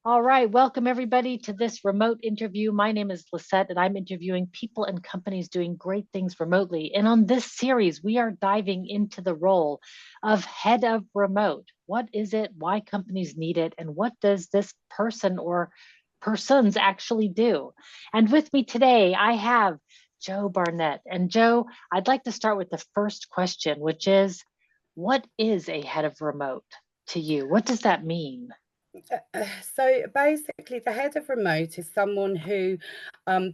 All right, welcome everybody to this remote interview. My name is Lisette, and I'm interviewing people and companies doing great things remotely. And on this series, we are diving into the role of head of remote. What is it? Why companies need it? And what does this person or persons actually do? And with me today, I have Joe Barnett. And Joe, I'd like to start with the first question, which is, what is a head of remote to you? What does that mean? So basically, the head of remote is someone who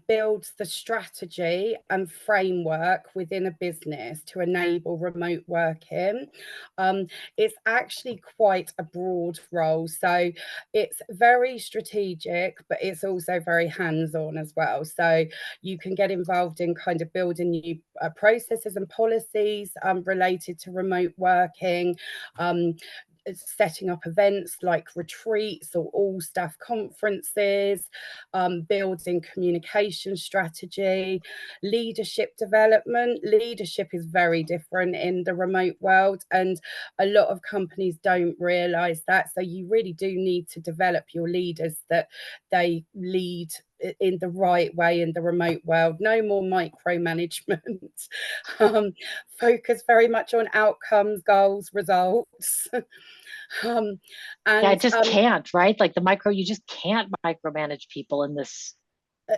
builds the strategy and framework within a business to enable remote working. Um, it's actually quite a broad role. So it's very strategic, but it's also very hands-on as well. So you can get involved in kind of building new processes and policies related to remote working. Um, setting up events like retreats or all staff conferences, building communication strategy, leadership development. Leadership is very different in the remote world, and a lot of companies don't realize that. So you really do need to develop your leaders that they lead in the right way in the remote world. No more micromanagement. um, Focus very much on outcomes, goals, results. um, Yeah, and it just can't, right? Like you just can't micromanage people in this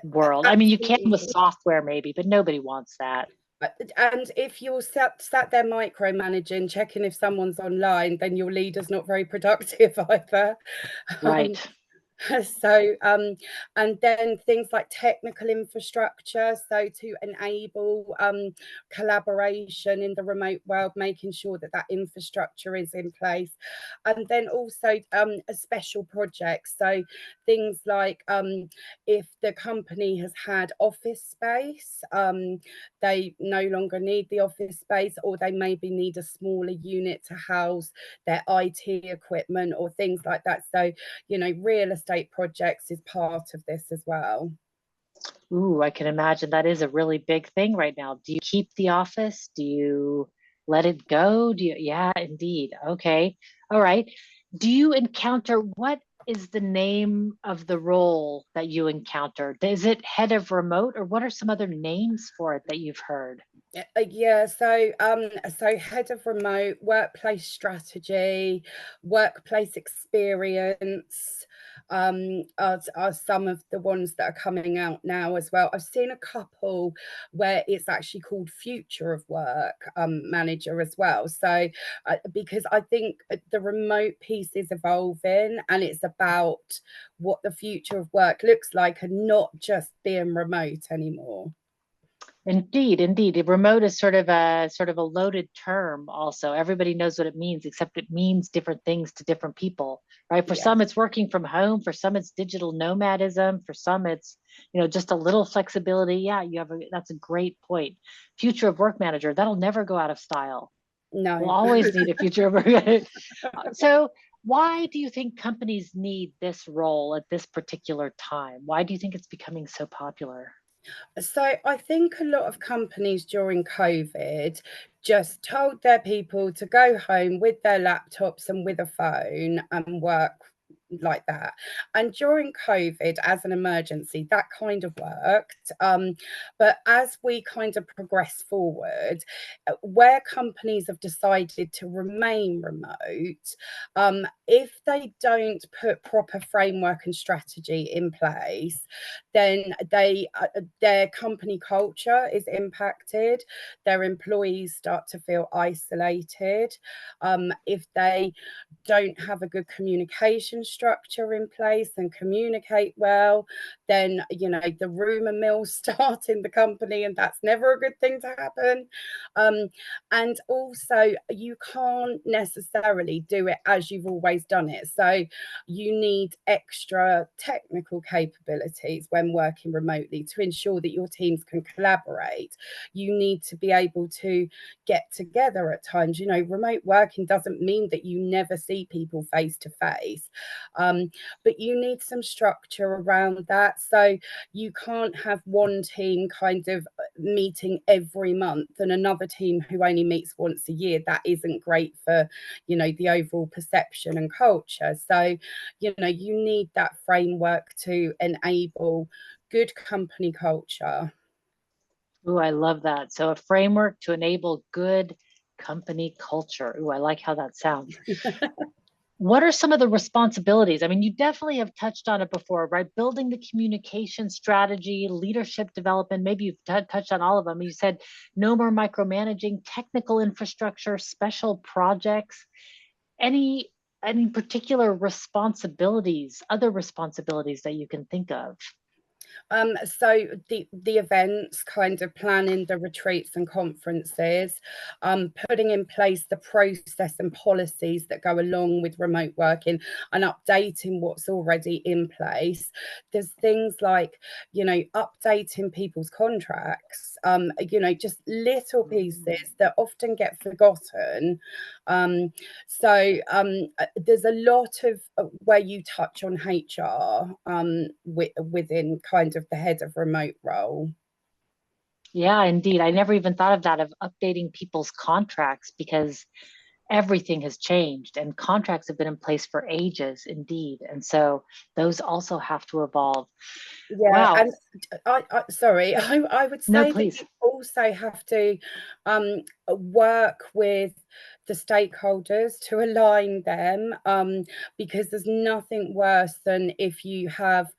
world. I mean, you can with absolutely. software maybe, but nobody wants that. And if you're sat there micromanaging, checking if someone's online, then your leader's not very productive either. Right. Um, so and then things like technical infrastructure, so to enable collaboration in the remote world, making sure that that infrastructure is in place. And then also a special projects, so things like if the company has had office space, they no longer need the office space, or they maybe need a smaller unit to house their IT equipment or things like that. So real estate projects is part of this as well. Ooh, I can imagine that is a really big thing right now. Do you keep the office? Do you let it go? Yeah, indeed. Okay. All right. Do you encounter what is the name of the role that you encounter? Is it head of remote, or what are some other names for it that you've heard? Yeah, so head of remote, workplace strategy, workplace experience, are some of the ones that are coming out now as well. I've seen a couple where it's actually called future of work manager as well. So because I think the remote piece is evolving, and it's about what the future of work looks like, and not just being remote anymore. Indeed, indeed. Remote is sort of a loaded term also. Everybody knows what it means, except it means different things to different people, right? For some, Yes. it's working from home. For some, it's digital nomadism. For some, it's, just a little flexibility. Yeah, that's a great point. Future of work manager, that'll never go out of style. We'll No. always need a future of work. So why do you think companies need this role at this particular time? Why do you think it's becoming so popular? So I think a lot of companies during COVID just told their people to go home with their laptops and with a phone and work like that. And during COVID, as an emergency, that kind of worked. But as we kind of progress forward, where companies have decided to remain remote, if they don't put proper framework and strategy in place, then their company culture is impacted. Their employees start to feel isolated. If they don't have a good communication structure in place and communicate well, then the rumor mills start in the company, and that's never a good thing to happen. And also, you can't necessarily do it as you've always done it. So you need extra technical capabilities when working remotely to ensure that your teams can collaborate. You need to be able to get together at times. Remote working doesn't mean that you never see people face to face. But you need some structure around that. So you can't have one team kind of meeting every month and another team who only meets once a year. That isn't great for, the overall perception and culture. So, you need that framework to enable good company culture. Ooh, I love that. So a framework to enable good company culture. Ooh, I like how that sounds. What are some of the responsibilities? I mean, you definitely have touched on it before, right? Building the communication strategy, leadership development. Maybe you've touched on all of them. You said no more micromanaging, technical infrastructure, special projects. Any any particular responsibilities, other responsibilities that you can think of? So the events, kind of planning the retreats and conferences, putting in place the process and policies that go along with remote working and updating what's already in place. There's things like, updating people's contracts, just little pieces that often get forgotten. There's a lot of where you touch on HR within kind of the head of remote role. Yeah, indeed. I never even thought of that, of updating people's contracts, because everything has changed and contracts have been in place for ages, indeed. And so those also have to evolve. Yeah, Wow. and sorry, I would No, say that please. you also have to work with the stakeholders to align them, because there's nothing worse than if you have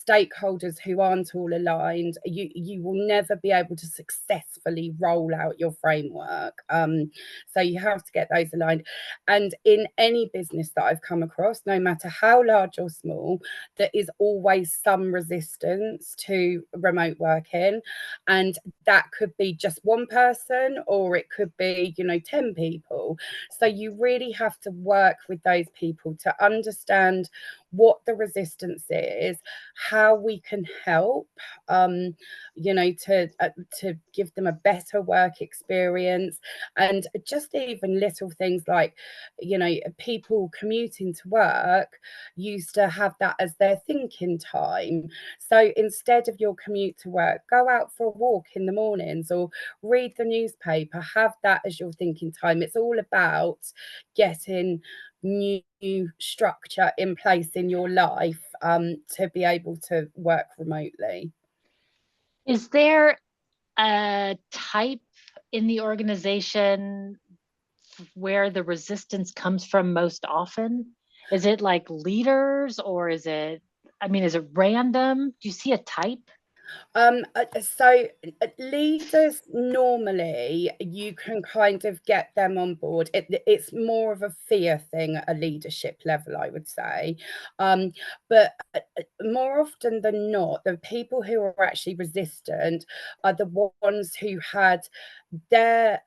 stakeholders who aren't all aligned. You will never be able to successfully roll out your framework. So you have to get those aligned. And in any business that I've come across, no matter how large or small, there is always some resistance to remote working, and that could be just one person or it could be 10 people. So you really have to work with those people to understand what the resistance is, how we can help, to give them a better work experience, and just even little things like, people commuting to work used to have that as their thinking time. So instead of your commute to work, go out for a walk in the mornings or read the newspaper, have that as your thinking time. It's all about getting new structure in place in your life, to be able to work remotely. Is there a type in the organization where the resistance comes from most often? Is it like leaders, or is it random? Do you see a type? Leaders, normally you can kind of get them on board. It's more of a fear thing at a leadership level, I would say. But more often than not, the people who are actually resistant are the ones who had their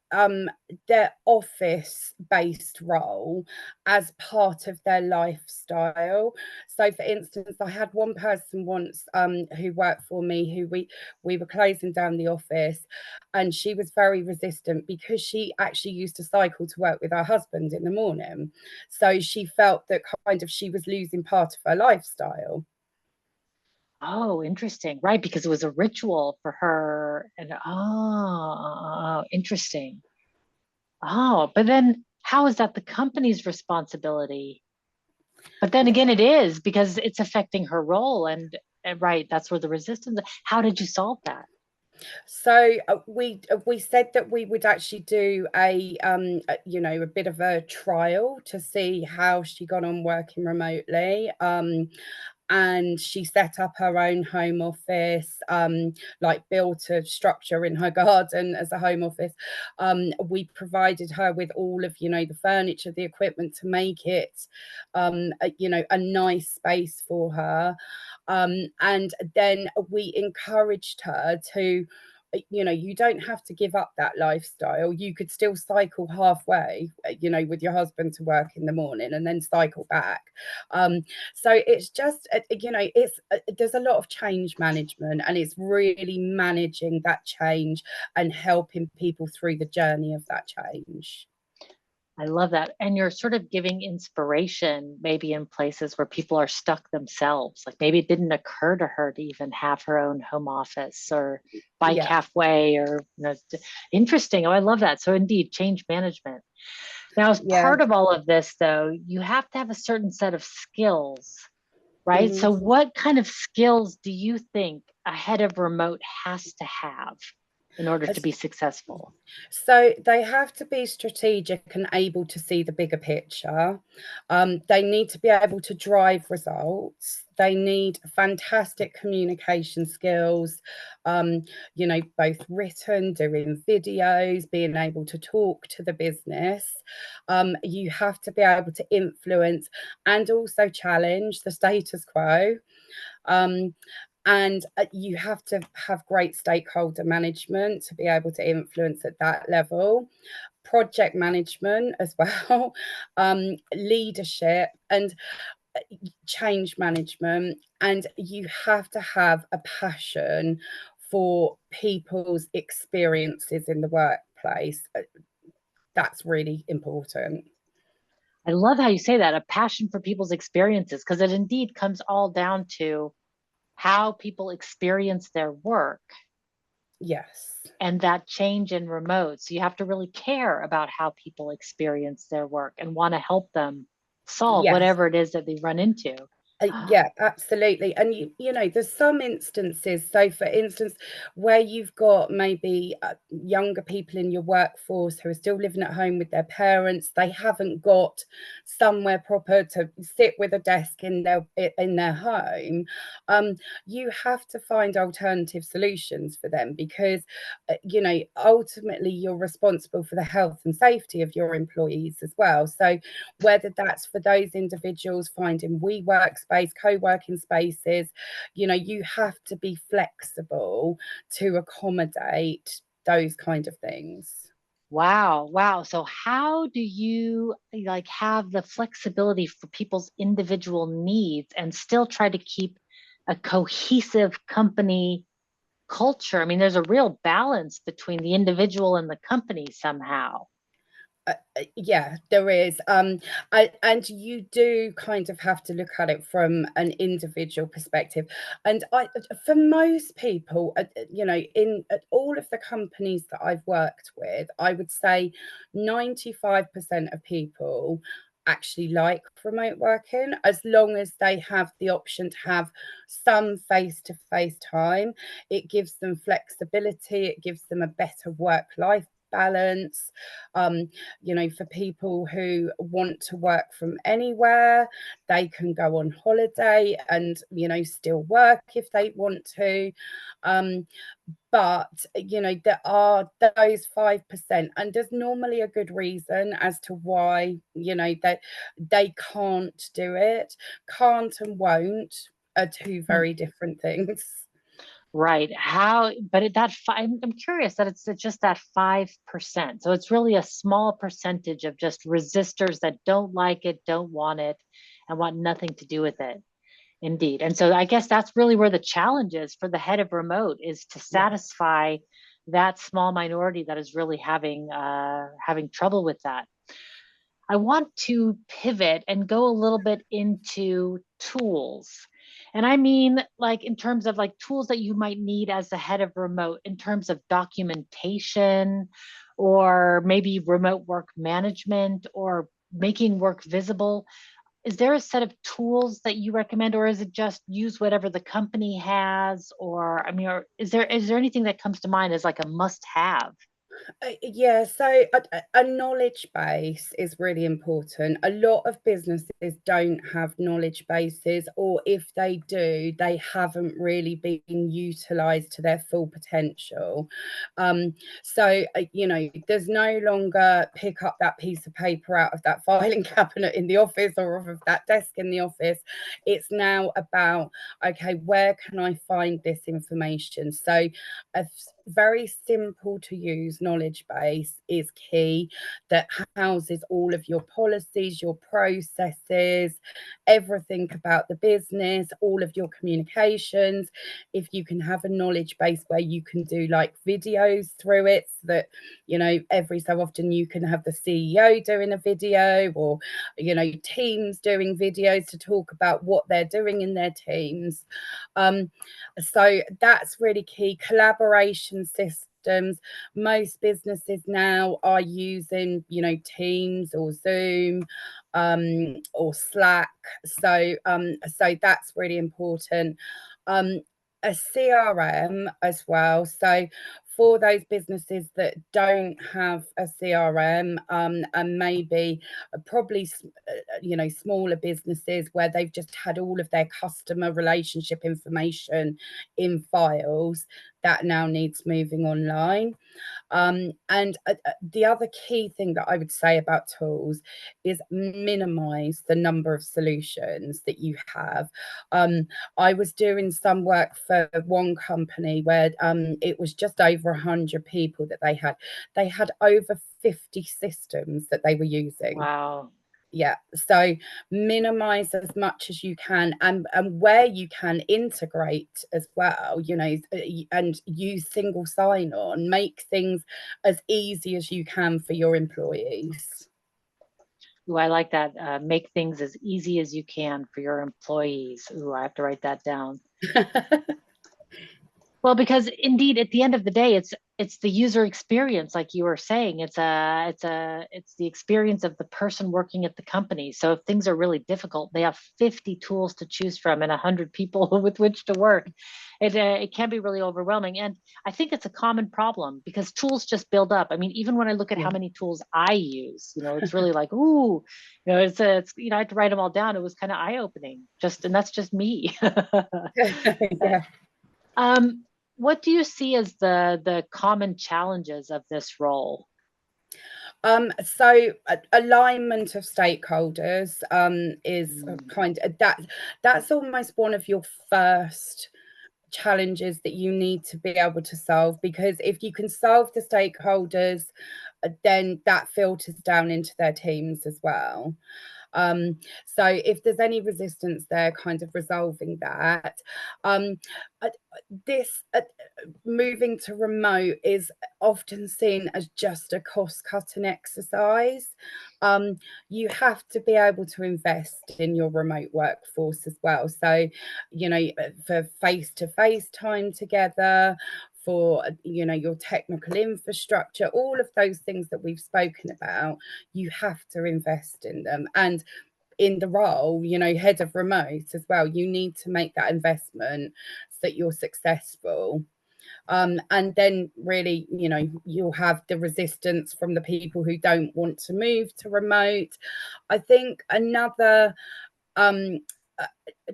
office based role as part of their lifestyle. So for instance, I had one person once, who worked for me, who we were closing down the office, and she was very resistant because she actually used to cycle to work with her husband in the morning. So she felt that kind of she was losing part of her lifestyle. Oh, interesting. Right, because it was a ritual for her. And interesting. Oh, but then how is that the company's responsibility? But then again, it is, because it's affecting her role, and right, that's where the resistance. How did you solve that? So we said that we would actually do a bit of a trial to see how she got on working remotely. And she set up her own home office, like built a structure in her garden as a home office. We provided her with all of the furniture, the equipment to make it a nice space for her. And then we encouraged her to, you don't have to give up that lifestyle. You could still cycle halfway, with your husband to work in the morning and then cycle back. So it's just, there's a lot of change management, and it's really managing that change and helping people through the journey of that change. I love that. And you're sort of giving inspiration maybe in places where people are stuck themselves. Like maybe it didn't occur to her to even have her own home office or bike Yeah. halfway or, interesting. Oh, I love that. So indeed, change management. Now, as Yeah. part of all of this, though, you have to have a certain set of skills, right? Mhm. So what kind of skills do you think a head of remote has to have in order to be successful? So they have to be strategic and able to see the bigger picture. They need to be able to drive results. They need fantastic communication skills, both written, doing videos, being able to talk to the business. You have to be able to influence and also challenge the status quo. Um, and you have to have great stakeholder management to be able to influence at that level, project management as well, leadership, and change management. And you have to have a passion for people's experiences in the workplace. That's really important. I love how you say that, a passion for people's experiences, because it indeed comes all down to how people experience their work Yes. and that change in remote. So you have to really care about how people experience their work and want to help them solve Yes. whatever it is that they run into. Yeah, absolutely. And there's some instances. So, for instance, where you've got maybe younger people in your workforce who are still living at home with their parents, they haven't got somewhere proper to sit with a desk in their home. You have to find alternative solutions for them because, ultimately you're responsible for the health and safety of your employees as well. So, whether that's for those individuals finding WeWork space, co-working spaces, you have to be flexible to accommodate those kind of things. Wow, wow. So how do you like have the flexibility for people's individual needs and still try to keep a cohesive company culture? I mean, there's a real balance between the individual and the company somehow. Yeah, there is. And you do kind of have to look at it from an individual perspective. And for most people, in all of the companies that I've worked with, I would say 95% of people actually like remote working as long as they have the option to have some face-to-face time. It gives them flexibility, it gives them a better work-life balance. um, for people who want to work from anywhere, they can go on holiday and, still work if they want to. Um, but, there are those 5%, and there's normally a good reason as to why, that they can't do it. Can't and won't are two Hmm. very different things. Right. I'm curious that it's just that 5%. So it's really a small percentage of just resistors that don't like it, don't want it, and want nothing to do with it. Indeed. And so I guess that's really where the challenge is for the head of remote is to Yes. satisfy that small minority that is really having trouble with that. I want to pivot and go a little bit into tools. And I mean, like, in terms of like tools that you might need as the head of remote, in terms of documentation or maybe remote work management or making work visible. Is there a set of tools that you recommend, or is it just use whatever the company has? Or, I mean, or is there anything that comes to mind as like a must have? Yeah, so a knowledge base is really important. A lot of businesses don't have knowledge bases, or if they do, they haven't really been utilized to their full potential. So, there's no longer pick up that piece of paper out of that filing cabinet in the office or off of that desk in the office. It's now about, okay, where can I find this information? So, a very simple to use knowledge base is key, that houses all of your policies, your processes, everything about the business, all of your communications. If you can have a knowledge base where you can do like videos through it, so that, you know, every so often you can have the CEO doing a video, or, you know, teams doing videos to talk about what they're doing in their teams. So that's really key. Collaboration systems. Most businesses now are using, you know, Teams or Zoom, or Slack. So that's really important. A CRM as well. So for those businesses that don't have a CRM, and maybe probably, you know, smaller businesses where they've just had all of their customer relationship information in files, that now needs moving online. And the other key thing that I would say about tools is minimize the number of solutions that you have. I was doing some work for one company where it was just over 100 people that they had. They had over 50 systems that they were using. Wow. Yeah, so minimize as much as you can, and where you can integrate as well, you know, and use single sign-on, make things as easy as you can for your employees. Ooh, I like that. Make things as easy as you can for your employees. Ooh, I have to write that down. Well, because indeed, at the end of the day, it's the user experience, like you were saying. It's the experience of the person working at the company. So if things are really difficult, they have 50 tools to choose from and 100 people with which to work. It can be really overwhelming, and I think it's a common problem because tools just build up. I mean, even when I look at how Yeah. may tools I use, you know, it's really like, ooh, you know, it's you know, I had to write them all down. It was kind of eye opening. And that's just me. Yeah. Um, what do you see as the common challenges of this role? So alignment of stakeholders is Mm, kind of that's almost one of your first challenges that you need to be able to solve, because if you can solve the stakeholders, then that filters down into their teams as well. So if there's any resistance there, kind of resolving that. um, this moving to remote is often seen as just a cost cutting exercise. You have to be able to invest in your remote workforce as well. So, you know, for face to face time together, for, you know, your technical infrastructure, all of those things that we've spoken about, you have to invest in them. And in the role, you know, head of remote as well, you need to make that investment so that you're successful. And then really, you know, you'll have the resistance from the people who don't want to move to remote. I think another um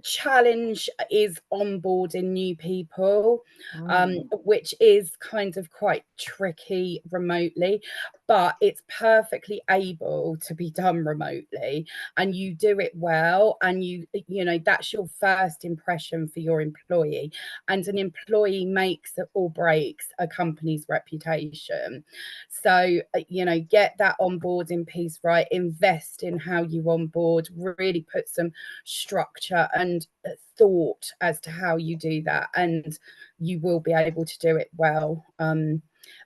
challenge is onboarding new people, mm. which is kind of quite tricky remotely, but it's perfectly able to be done remotely, and you do it well, and you know, that's your first impression for your employee, and an employee makes or breaks a company's reputation. So, you know, get that onboarding piece right, invest in how you onboard, really put some structure and thought as to how you do that, and you will be able to do it well.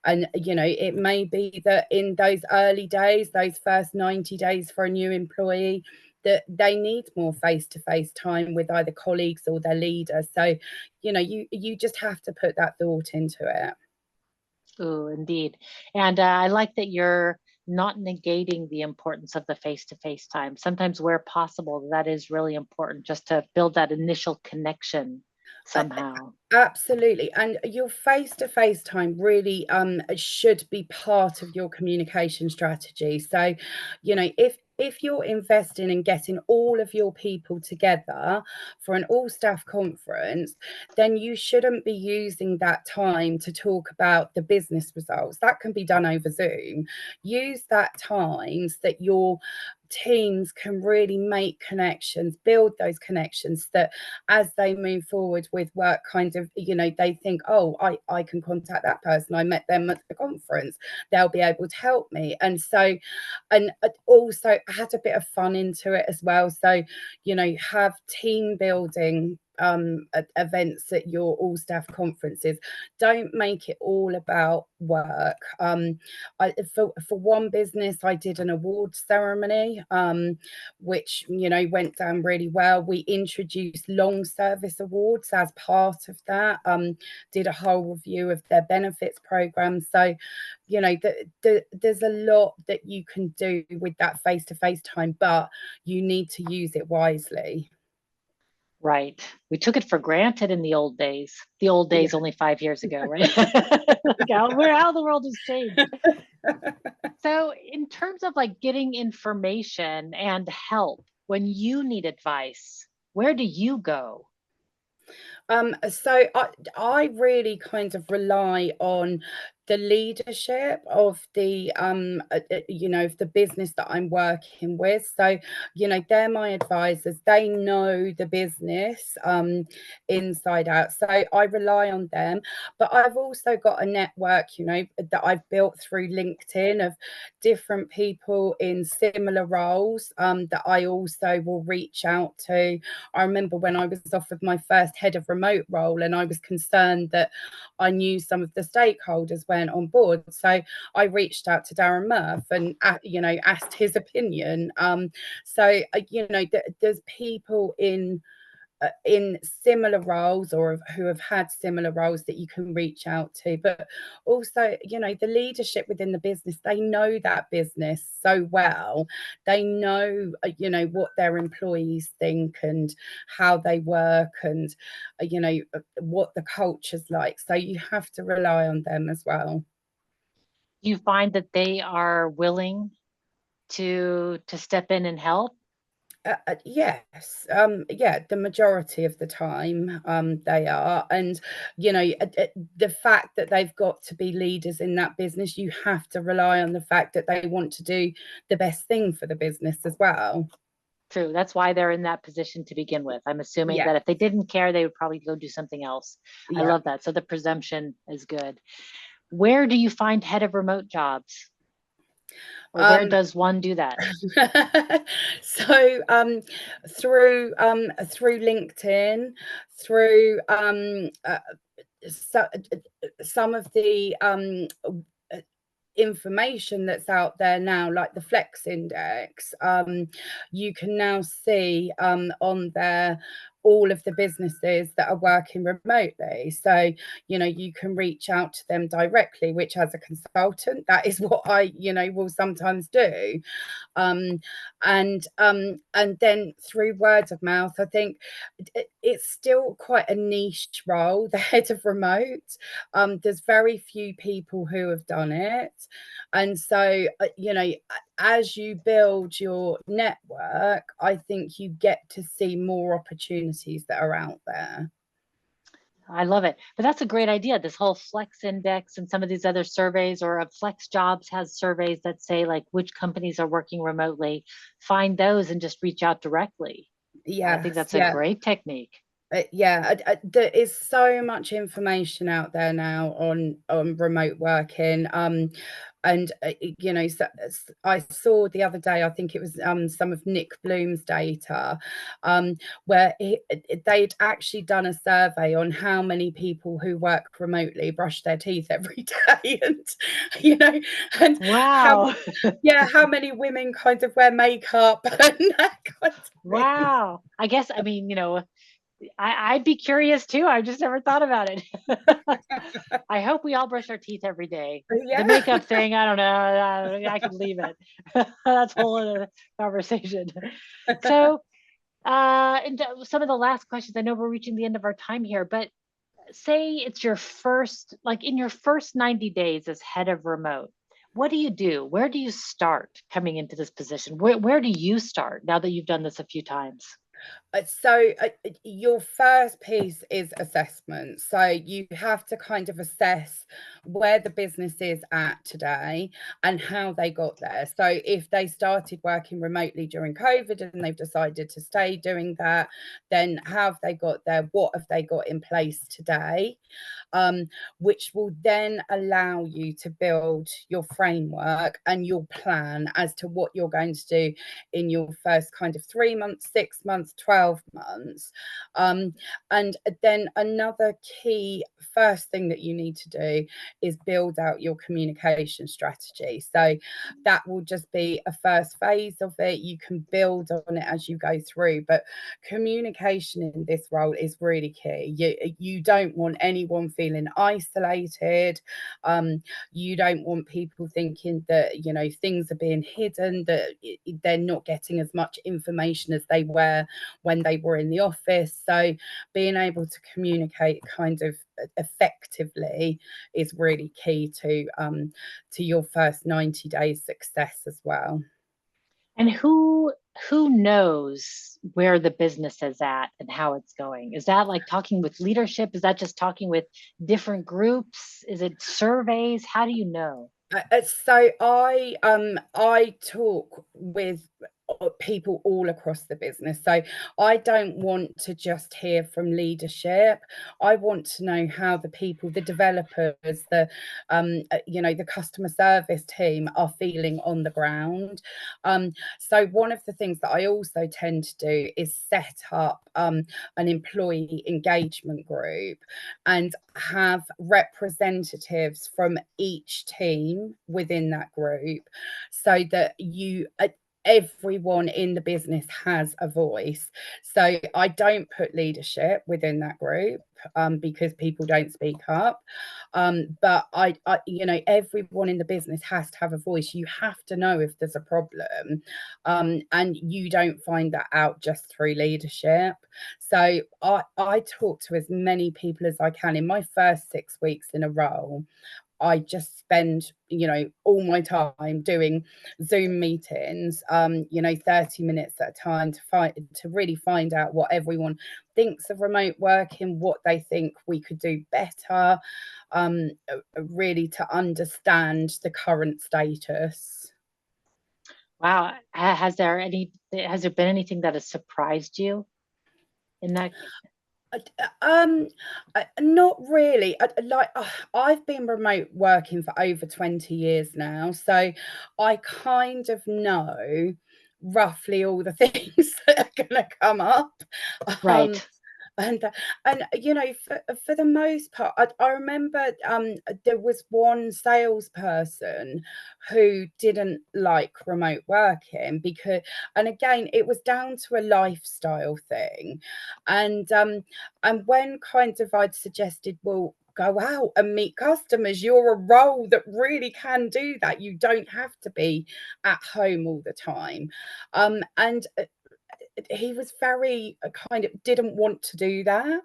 And, you know, it may be that in those early days, those first 90 days for a new employee, that they need more face-to-face time with either colleagues or their leader. So, you know, you just have to put that thought into it. Ooh, indeed. And I like that you're not negating the importance of the face-to-face time. Sometimes where possible, that is really important just to build that initial connection Uh, somehow. Absolutely. And your face-to-face time really should be part of your communication strategy. So, you know, if you're investing in getting all of your people together for an all staff conference, then you shouldn't be using that time to talk about the business results. That can be done over Zoom. Use that time so that you're teams can really make connections, build those connections, that as they move forward with work, kind of, you know, they think, oh, I can contact that person, I met them at the conference, they'll be able to help me. And so, and also had a bit of fun into it as well. So, you know, have team building events at your all staff conferences. Don't make it all about work. For one business, I did an awards ceremony, which, you know, went down really well. We introduced long service awards as part of that, did a whole review of their benefits program. So, you know, there's a lot that you can do with that face-to-face time, but you need to use it wisely. Right. We took it for granted in the old days. The old Yeah. days only 5 years ago, right? Like how the world has changed. So, in terms of like getting information and help when you need advice, where do you go? So I really kind of rely on the leadership of the you know, of the business that I'm working with. So, you know, they're my advisors, they know the business inside out, so I rely on them. But I've also got a network, you know, that I've built through LinkedIn of different people in similar roles, that I also will reach out to. I remember when I was offered my first head of remote role, and I was concerned that I knew some of the stakeholders weren't on board. So I reached out to Darren Murph and, you know, asked his opinion. So, you know, there's people in similar roles, or who have had similar roles, that you can reach out to. But also, you know, the leadership within the business, they know that business so well. They know, you know, what their employees think and how they work, and you know, what the culture's like. So you have to rely on them as well. Do you find that they are willing to step in and help? Yes, yeah, the majority of the time, they are. And, you know, the fact that they've got to be leaders in that business, you have to rely on the fact that they want to do the best thing for the business as well. True. That's why they're in that position to begin with. I'm assuming Yeah, that if they didn't care, they would probably go do something else. I yeah. love that. So the presumption is good. Where do you find head of remote jobs? Or where Um, does one do that? so through LinkedIn, through so, some of the information that's out there now, like the Flex Index, you can now see on there all of the businesses that are working remotely. So, you know, you can reach out to them directly, which as a consultant, that is what I, you know, will sometimes do. um, and then through word of mouth, I think it's still quite a niche role, the head of remote. There's very few people who have done it, and so you know, as you build your network, I think you get to see more opportunities that are out there. I love it. But that's a great idea. This whole Flex Index and some of these other surveys, or Flex Jobs has surveys that say like which companies are working remotely. Find those and just reach out directly. I think Yes, that's a yeah. great technique. Yeah, there is so much information out there now on remote working. And you know, so, I saw the other day, I think it was some of Nick Bloom's data, where they'd actually done a survey on how many people who work remotely brush their teeth every day, and you know, and how, Wow. yeah, how many women kind of wear makeup and that kind of thing. Wow. I guess, I mean, I'd be curious too. I just never thought about it. I hope we all brush our teeth every day. The Yeah. makeup thing, I don't know. I could leave it. That's a whole other conversation. So, and some of the last questions, I know we're reaching the end of our time here, but say it's your first, like in your first 90 days as head of remote, what do you do? Where do you start coming into this position? Where do you start now that you've done this a few times? Your first piece is assessment. So you have to kind of assess where the business is at today and how they got there. So if they started working remotely during COVID and they've decided to stay doing that, then how have they got there? What have they got in place today? um, which will then allow you to build your framework and your plan as to what you're going to do in your first kind of 3 months, 6 months, 12 months. And then another key first thing that you need to do is build out your communication strategy. So that will just be a first phase of it. You can build on it as you go through, but communication in this role is really key. You don't want anyone feeling isolated. You don't want people thinking that, you know, things are being hidden, that they're not getting as much information as they were when they were in the office. So being able to communicate kind of effectively is really key to your first 90 days success as well. And who knows where the business is at and how it's going? Is that like talking with leadership? Is that just talking with different groups? Is it surveys? How do you know? I talk with people all across the business. So I don't want to just hear from leadership. I want to know how the people, the developers, the customer service team are feeling on the ground. So one of the things that I also tend to do is set up an employee engagement group and have representatives from each team within that group, so that everyone in the business has a voice. So I don't put leadership within that group because people don't speak up. But everyone in the business has to have a voice. You have to know if there's a problem, and you don't find that out just through leadership. So I talk to as many people as I can. In my first 6 weeks in a role, I just spend, all my time doing Zoom meetings, 30 minutes at a time to really find out what everyone thinks of remote working, what they think we could do better, really to understand the current status. Wow. Has there been anything that has surprised you in that? Um, Not really. I've been remote working for over 20 years now, so I kind of know roughly all the things that are going to come up. Um, Right. and for the most part, I remember there was one salesperson who didn't like remote working because, and again, it was down to a lifestyle thing. And when kind of I'd suggested, well, go out and meet customers, you're a role that really can do that. You don't have to be at home all the time. And he was very kind of didn't want to do that.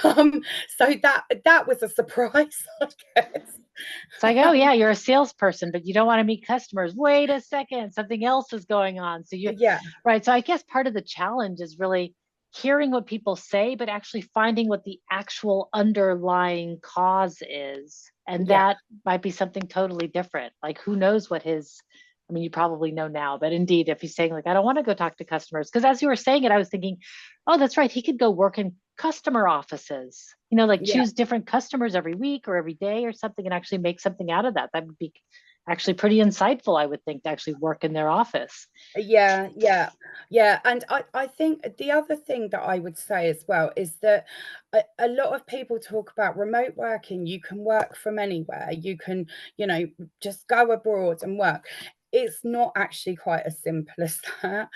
So that was a surprise, I guess. It's like, oh yeah, you're a salesperson, but you don't want to meet customers. Wait a second, something else is going on. So you're Yeah, right. So I guess part of the challenge is really hearing what people say, but actually finding what the actual underlying cause is. And yeah, that might be something totally different. Like who knows what his, I mean, you probably know now, but indeed, if he's saying like, I don't want to go talk to customers, because as you were saying it, I was thinking, oh, that's right. He could go work in customer offices, like yeah. choose different customers every week or every day or something and actually make something out of that. That would be actually pretty insightful, I would think, to actually work in their office. Yeah. And I think the other thing that I would say as well is that a lot of people talk about remote working. You can work from anywhere. You can, just go abroad and work. It's not actually quite as simple as that,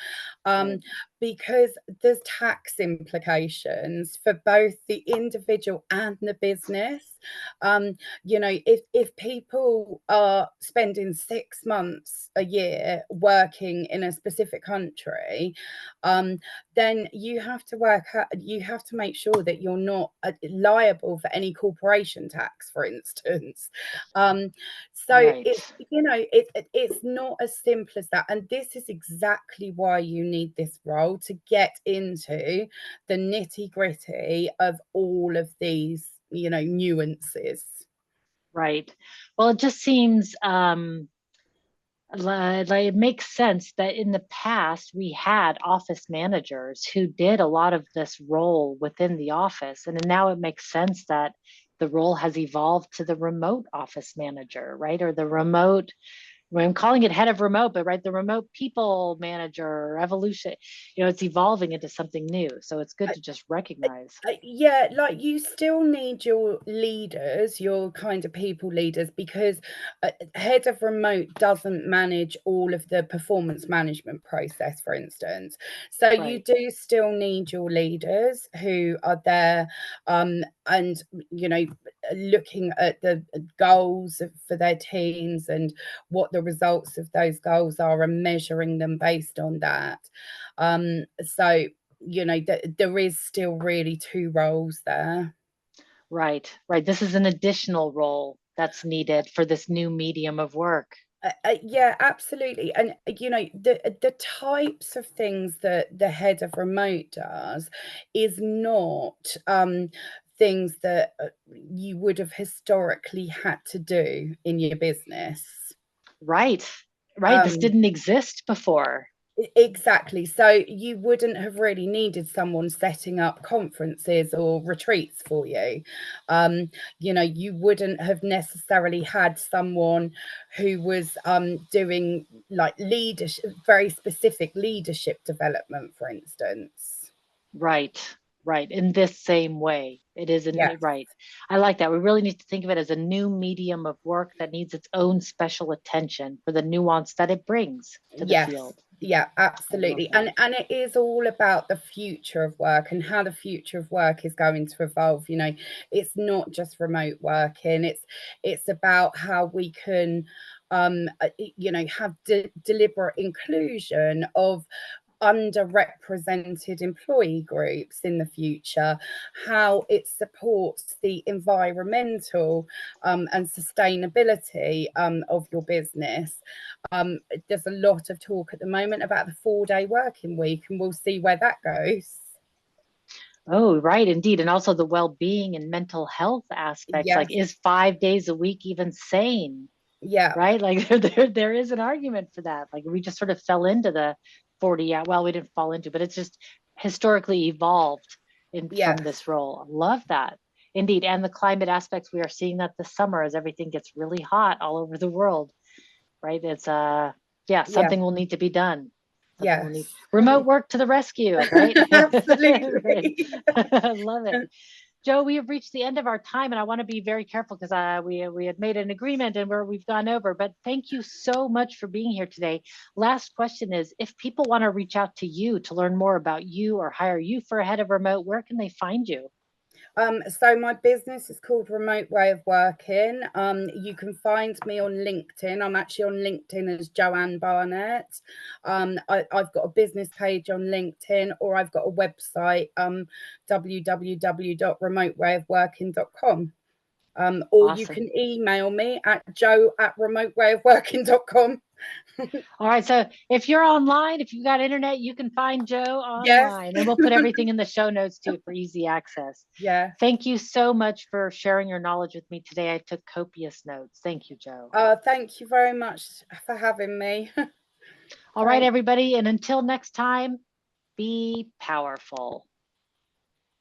um, Right. because there's tax implications for both the individual and the business. You know, if people are spending 6 months a year working in a specific country, then you have to you have to make sure that you're not liable for any corporation tax, for instance. So Right. it's, you know, it's not as simple as that. And this is exactly why you need this role, to get into the nitty gritty of all of these, you know, nuances. Right. Well, it just seems like it makes sense that in the past we had office managers who did a lot of this role within the office. And now it makes sense that the role has evolved to the remote office manager, right? Or the remote, I'm calling it head of remote, but right, the remote people manager evolution, you know, it's evolving into something new. So it's good to just recognize. Yeah, like you still need your leaders, your kind of people leaders, because head of remote doesn't manage all of the performance management process, for instance. So you Right. do still need your leaders who are there, and, you know, looking at the goals for their teams and what the results of those goals are, and measuring them based on that. So, you know, there is still really two roles there. Right. Right. This is an additional role that's needed for this new medium of work. Yeah, absolutely. And you know, the types of things that the head of remote does is not things that you would have historically had to do in your business. Right. Right. This Um, didn't exist before. Exactly. So you wouldn't have really needed someone setting up conferences or retreats for you. You know, you wouldn't have necessarily had someone who was doing like leadership, very specific leadership development, for instance. Right. Right. In this same way. It isn't Yes. right. I like that. We really need to think of it as a new medium of work that needs its own special attention for the nuance that it brings to the Yes. field. Yeah, I love absolutely. that. And it is all about the future of work and how the future of work is going to evolve. You know, it's not just remote working. It's about how we can you know, have deliberate inclusion of underrepresented employee groups in the future, how it supports the environmental and sustainability of your business. There's a lot of talk at the moment about the 4-day working week, and we'll see where that goes. Oh, right, indeed. And also the well-being and mental health aspects. Like, Yes, is 5 days a week even sane? yeah, Right? Like there is an argument for that. Like we just sort of fell into the 40 hour, well, we didn't fall into, but it's just historically evolved in from yes, this role. I love that. Indeed. And the climate aspects, we are seeing that this summer as everything gets really hot all over the world, right? It's yeah, yeah, something will need to be done. Something will need yes. remote work to the rescue, right? Right. Absolutely. I love it. Joe, we have reached the end of our time, and I want to be very careful because we had made an agreement and we've gone over. But thank you so much for being here today. Last question is: if people want to reach out to you to learn more about you or hire you for a head of remote, where can they find you? So my business is called Remote Way of Working. You can find me on LinkedIn. I'm actually on LinkedIn as Joanne Barnett. I've got a business page on LinkedIn, or I've got a website, www.remotewayofworking.com. Or you Awesome. can email me at joe@remotewayofworking.com. All right. So if you're online, if you've got internet, you can find Joe Yes. online, and we'll put everything in the show notes too for easy access. Yeah. Thank you so much for sharing your knowledge with me today. I took copious notes. Thank you, Joe. Thank you very much for having me. All right, Thanks. everybody. And until next time, be powerful.